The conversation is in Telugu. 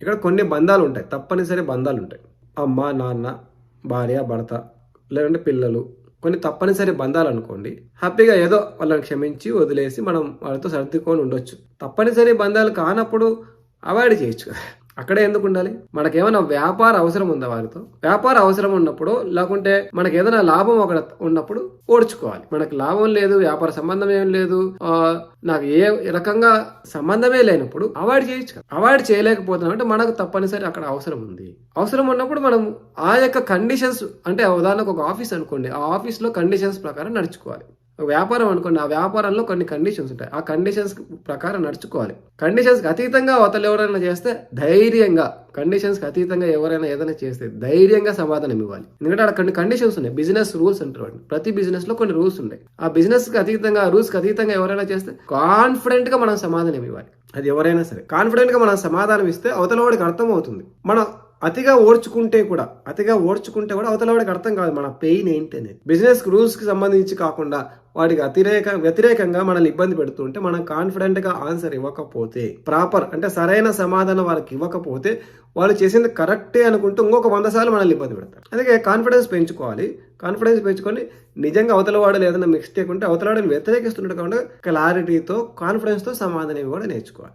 ఇక్కడ కొన్ని బంధాలు ఉంటాయి, తప్పనిసరి బంధాలు ఉంటాయి. అమ్మ, నాన్న, భార్య, భర్త, లేదంటే పిల్లలు, కొన్ని తప్పనిసరి బంధాలు అనుకోండి. హ్యాపీగా ఏదో వాళ్ళని క్షమించి వదిలేసి మనం వాళ్ళతో సర్దుకొని ఉండొచ్చు. తప్పనిసరి బంధాలు కానప్పుడు అవాయిడ్ చేయొచ్చు. అక్కడే ఎందుకు ఉండాలి? మనకేమైనా వ్యాపార అవసరం ఉందా వారితో? వ్యాపార అవసరం ఉన్నప్పుడు, లేకుంటే మనకి ఏదైనా లాభం అక్కడ ఉన్నప్పుడు ఓడ్చుకోవాలి. మనకు లాభం లేదు, వ్యాపార సంబంధం ఏం లేదు, నాకు ఏ రకంగా సంబంధమే లేనప్పుడు అవాయిడ్ చేయొచ్చు. అవాయిడ్ చేయలేకపోతున్నాం అంటే మనకు తప్పనిసరి అక్కడ అవసరం ఉంది. అవసరం ఉన్నప్పుడు మనం ఆ యొక్క కండిషన్స్, అంటే ఉదాహరణకు ఒక ఆఫీస్ అనుకోండి, ఆ ఆఫీస్లో కండిషన్స్ ప్రకారం నడుచుకోవాలి. వ్యాపారం అనుకోండి, ఆ వ్యాపారంలో కొన్ని కండిషన్స్ ఉంటాయి, ఆ కండిషన్స్ ప్రకారం నడుచుకోవాలి. కండిషన్స్కి అతీతంగా అవతల ఎవరైనా చేస్తే ధైర్యంగా, కండిషన్స్కి అతీతంగా ఎవరైనా ఏదైనా చేస్తే ధైర్యంగా సమాధానం ఇవ్వాలి. ఎందుకంటే అక్కడ కొన్ని కండిషన్స్ ఉన్నాయి, బిజినెస్ రూల్స్ అంటారు. ప్రతి బిజినెస్ లో కొన్ని రూల్స్ ఉన్నాయి. ఆ బిజినెస్ కి అతీతంగా, రూల్స్ కి అతీతంగా ఎవరైనా చేస్తే కాన్ఫిడెంట్ గా మనం సమాధానం ఇవ్వాలి. అది ఎవరైనా సరే కాన్ఫిడెంట్ గా మనం సమాధానం ఇస్తే అవతల వాడికి అర్థం అవుతుంది. మనం అతిగా ఓడ్చుకుంటే కూడా అవతల వాడికి అర్థం కాదు మన పెయిన్ ఏంటి అనేది. బిజినెస్ రూల్స్ కి సంబంధించి కాకుండా వాడికి వ్యతిరేకంగా మనల్ని ఇబ్బంది పెడుతుంటే మనం కాన్ఫిడెంట్ గా ఆన్సర్ ఇవ్వకపోతే, ప్రాపర్ అంటే సరైన సమాధానం వాళ్ళకి ఇవ్వకపోతే, వాళ్ళు చేసింది కరెక్టే అనుకుంటూ ఇంకొక 100 సార్లు మనల్ని ఇబ్బంది పెడతారు. అందుకే కాన్ఫిడెన్స్ పెంచుకోవాలి. కాన్ఫిడెన్స్ పెంచుకొని నిజంగా అవతల వాడు ఏదైనా మిస్టేక్ ఉంటే అవతల వాడిని వ్యతిరేకిస్తుంటే కాకుండా క్లారిటీతో, కాన్ఫిడెన్స్ తో సమాధానం కూడా నేర్చుకోవాలి.